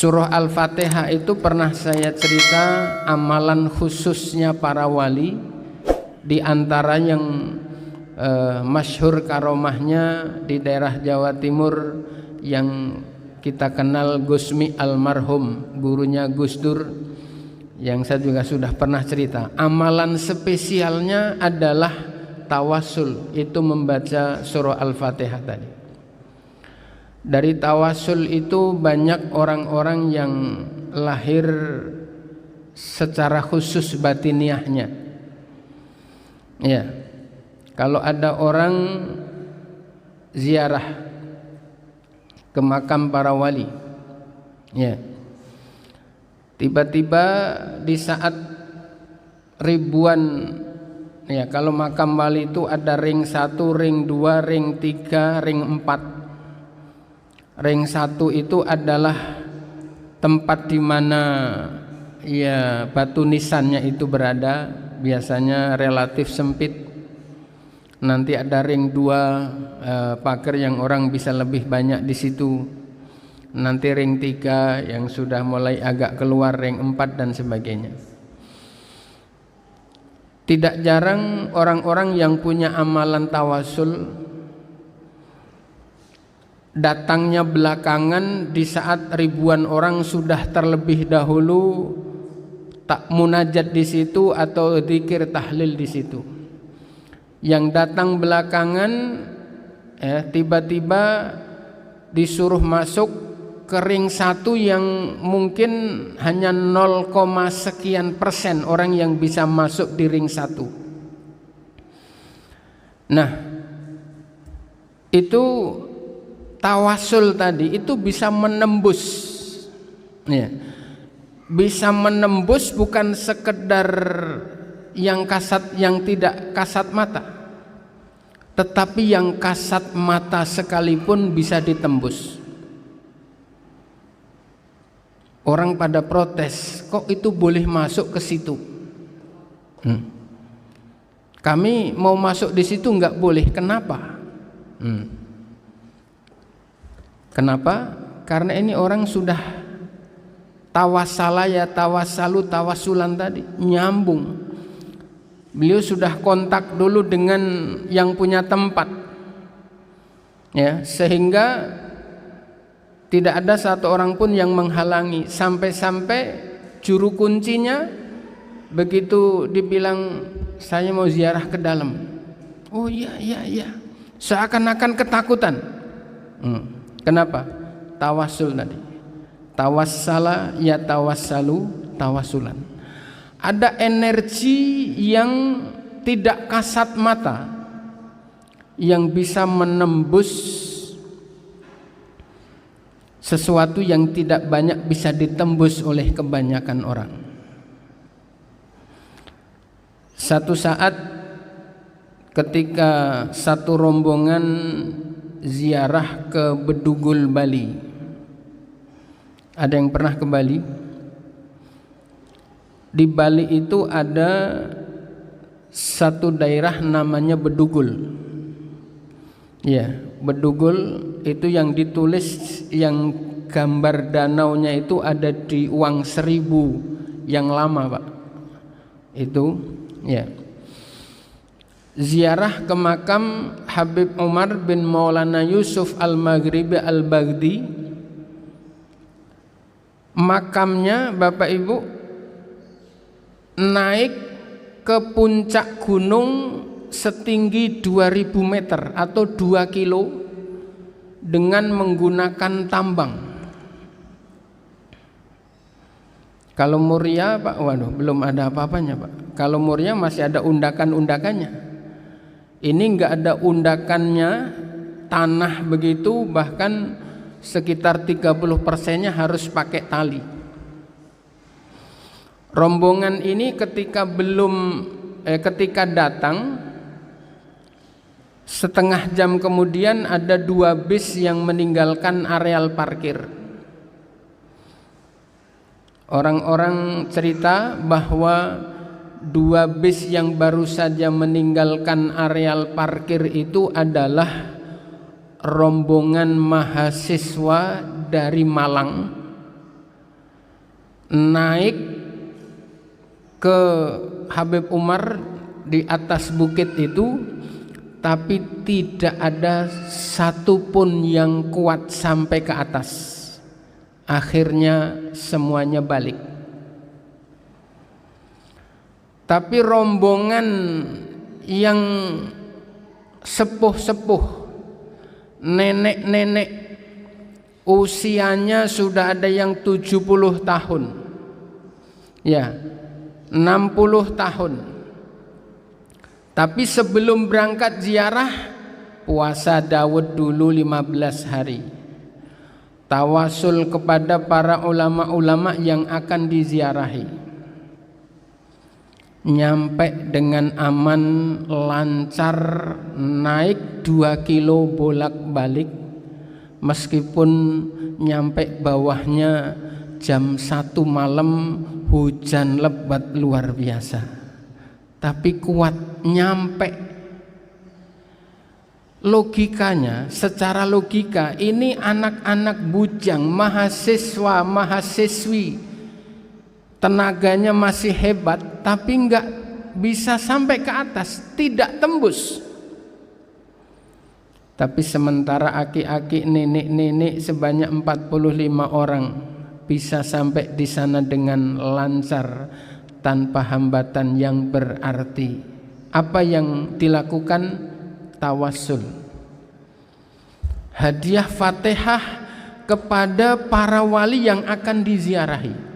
Surah Al-Fatihah itu pernah saya cerita amalan khususnya para wali. Di antara yang masyhur karomahnya di daerah Jawa Timur yang kita kenal Gusmi almarhum, gurunya Gus Dur, yang saya juga sudah pernah cerita. Amalan spesialnya adalah tawasul, itu membaca surah Al-Fatihah tadi. Dari tawasul itu banyak orang-orang yang lahir secara khusus batiniahnya. Ya, kalau ada orang ziarah ke makam para wali, ya, tiba-tiba di saat ribuan, ya, kalau makam wali itu ada ring 1, ring 2, ring 3, ring 4. Ring 1 itu adalah tempat di mana ya batu nisannya itu berada, biasanya relatif sempit. Nanti ada ring 2, pagar yang orang bisa lebih banyak di situ. Nanti ring 3 yang sudah mulai agak keluar, ring 4 dan sebagainya. Tidak jarang orang-orang yang punya amalan tawasul datangnya belakangan di saat ribuan orang sudah terlebih dahulu tak munajat di situ atau zikir tahlil di situ. Yang datang belakangan tiba-tiba disuruh masuk ke ring 1 yang mungkin hanya 0, sekian persen orang yang bisa masuk di ring 1. Nah, itu tawasul tadi itu bisa menembus, ya, bisa menembus bukan sekedar yang kasat, yang tidak kasat mata, tetapi yang kasat mata sekalipun bisa ditembus. Orang pada protes, kok itu boleh masuk ke situ? Kami mau masuk di situ nggak boleh, kenapa? Kenapa? Karena ini orang sudah tawasala ya tawasalu tawasulan tadi, nyambung. Beliau sudah kontak dulu dengan yang punya tempat, ya, sehingga tidak ada satu orang pun yang menghalangi. Sampai-sampai juru kuncinya begitu dibilang saya mau ziarah ke dalam, oh iya, seakan-akan ketakutan. Kenapa? Tawasul tadi. Tawassala ya tawassalu tawasulan. Ada energi yang tidak kasat mata yang bisa menembus sesuatu yang tidak banyak bisa ditembus oleh kebanyakan orang. Satu saat ketika satu rombongan ziarah ke Bedugul Bali. Ada yang pernah ke Bali? Di Bali itu ada satu daerah namanya Bedugul. Ya, Bedugul itu yang ditulis, yang gambar danaunya itu ada di uang 1000 yang lama, Pak. Itu, ya. Ziarah ke makam Habib Umar bin Maulana Yusuf Al-Maghribi Al-Baghdadi. Makamnya Bapak Ibu naik ke puncak gunung setinggi 2000 meter atau 2 kilo dengan menggunakan tambang. Kalau Muria, Pak, waduh, belum ada apa-apanya, Pak. Kalau Muria masih ada undakan-undakannya. Ini enggak ada undakannya, tanah begitu, bahkan sekitar 30%-nya harus pakai tali. Rombongan ini ketika datang, setengah jam kemudian ada 2 bis yang meninggalkan areal parkir. Orang-orang cerita bahwa 2 bis yang baru saja meninggalkan areal parkir itu adalah rombongan mahasiswa dari Malang naik ke Habib Umar di atas bukit itu, tapi tidak ada satupun yang kuat sampai ke atas. Akhirnya semuanya balik. Tapi rombongan yang sepuh-sepuh, nenek-nenek, usianya sudah ada yang 70 tahun, ya 60 tahun. Tapi sebelum berangkat ziarah, puasa Daud dulu 15 hari. Tawasul kepada para ulama-ulama yang akan diziarahi. Nyampe dengan aman, lancar, naik 2 kilo bolak-balik. Meskipun nyampe bawahnya jam 1 malam, hujan lebat luar biasa, tapi kuat nyampe. Logikanya, secara logika, ini anak-anak bujang, mahasiswa, mahasiswi, tenaganya masih hebat, tapi enggak bisa sampai ke atas, tidak tembus. Tapi sementara aki-aki, nenek-nenek sebanyak 45 orang bisa sampai di sana dengan lancar tanpa hambatan yang berarti. Apa yang dilakukan? Tawassul. Hadiah Fatihah kepada para wali yang akan diziarahi.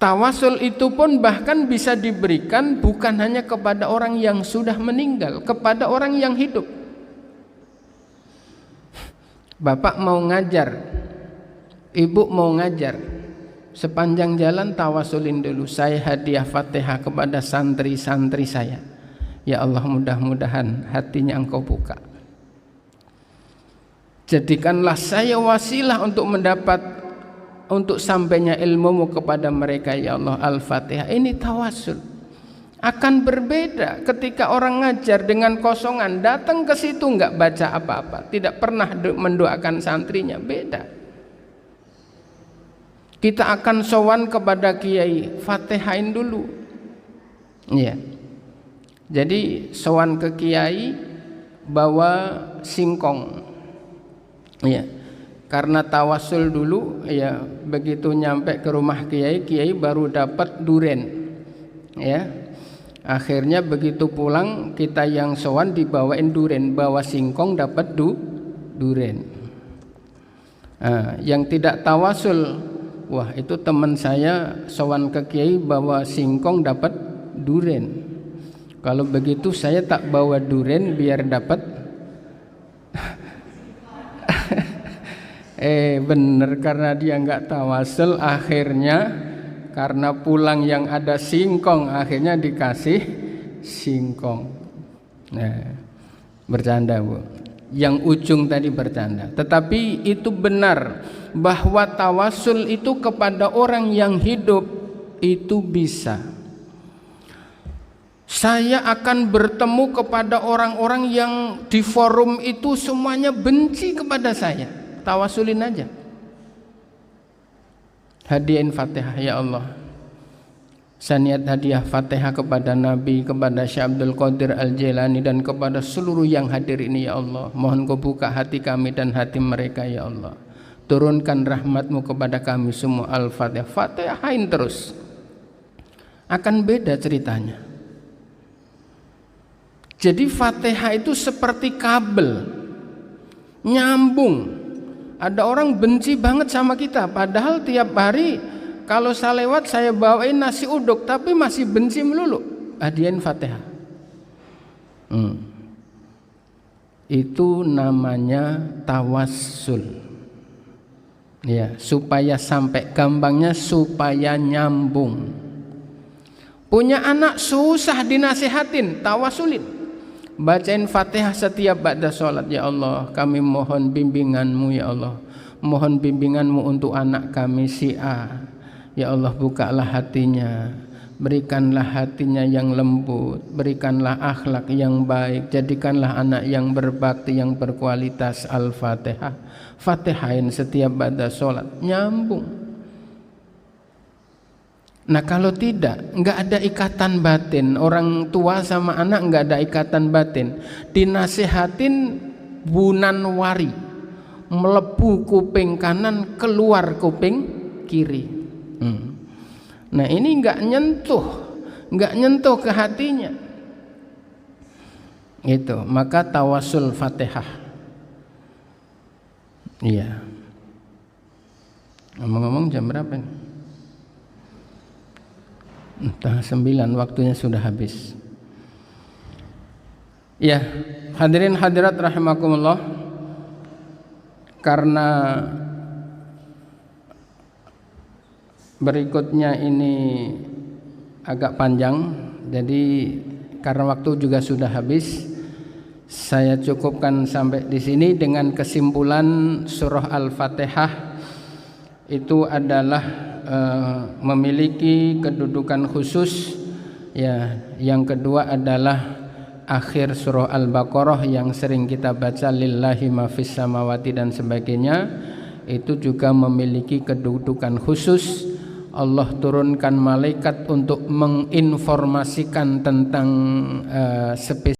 Tawassul itu pun bahkan bisa diberikan bukan hanya kepada orang yang sudah meninggal, kepada orang yang hidup. Bapak mau ngajar, ibu mau ngajar, sepanjang jalan tawasulin dulu, saya hadiah Fatihah kepada santri-santri saya. Ya Allah, mudah-mudahan hatinya Engkau buka. Jadikanlah saya wasilah untuk sampainya ilmumu kepada mereka, ya Allah. Al-Fatihah. Ini tawasul. Akan berbeda ketika orang ngajar dengan kosongan, datang ke situ enggak baca apa-apa, tidak pernah mendoakan santrinya, beda. Kita akan sowan kepada kiai, Fatihain dulu. Iya. Jadi sowan ke kiai bawa singkong. Iya. Karena tawasul dulu, ya, begitu nyampe ke rumah kiai, kiai baru dapat duren. Ya. Akhirnya begitu pulang, kita yang sowan dibawain duren, bawa singkong dapat duren. Yang tidak tawasul, wah itu teman saya sowan ke kiai bawa singkong dapat duren. Kalau begitu saya tak bawa duren biar dapat. Bener, karena dia nggak tawasul, akhirnya karena pulang yang ada singkong, akhirnya dikasih singkong. Nah, bercanda Bu. Yang ujung tadi bercanda. Tetapi itu benar bahwa tawasul itu kepada orang yang hidup itu bisa. Saya akan bertemu kepada orang-orang yang di forum itu semuanya benci kepada saya. Tawasulin aja. Hadiahin Fatihah, ya Allah. Saya niat hadiah Fatihah kepada Nabi, kepada Syekh Abdul Qadir Al-Jailani, dan kepada seluruh yang hadir ini, ya Allah. Mohon Kau buka hati kami dan hati mereka, ya Allah. Turunkan rahmat-Mu kepada kami semua. Al-Fatihah. Fatihain terus. Akan beda ceritanya. Jadi Fatihah itu seperti kabel, nyambung. Ada orang benci banget sama kita, padahal tiap hari kalau saya lewat saya bawain nasi uduk, tapi masih benci melulu. Hadiahin Fatihah. Itu namanya tawassul. Ya, supaya sampai, gampangnya supaya nyambung. Punya anak susah dinasihatin, tawasulin. Bacain Fatihah setiap ba'da sholat. Ya Allah, kami mohon bimbingan-Mu, ya Allah. Mohon bimbingan-Mu untuk anak kami si A. Ya Allah, bukalah hatinya. berikanlah hatinya yang lembut, berikanlah akhlak yang baik, jadikanlah anak yang berbakti, yang berkualitas. Al-Fatihah, Fatihain setiap pada sholat, nyambung. Nah kalau tidak, nggak ada ikatan batin, orang tua sama anak nggak ada ikatan batin, dinasihatin bunan wari, melebu kuping kanan, keluar kuping kiri. Nah ini nggak nyentuh ke hatinya. Itu maka tawasul Fatihah. Iya. Ngomong-ngomong jam berapa nih? Entah 9, waktunya sudah habis. Ya, hadirin hadirat rahimakumullah. Karena berikutnya ini agak panjang, jadi karena waktu juga sudah habis, saya cukupkan sampai di sini dengan kesimpulan surah Al-Fatihah itu adalah memiliki kedudukan khusus. Ya, yang kedua adalah akhir surah Al-Baqarah yang sering kita baca, lillahi ma fis samawati dan sebagainya, itu juga memiliki kedudukan khusus. Allah turunkan malaikat untuk menginformasikan tentang spesies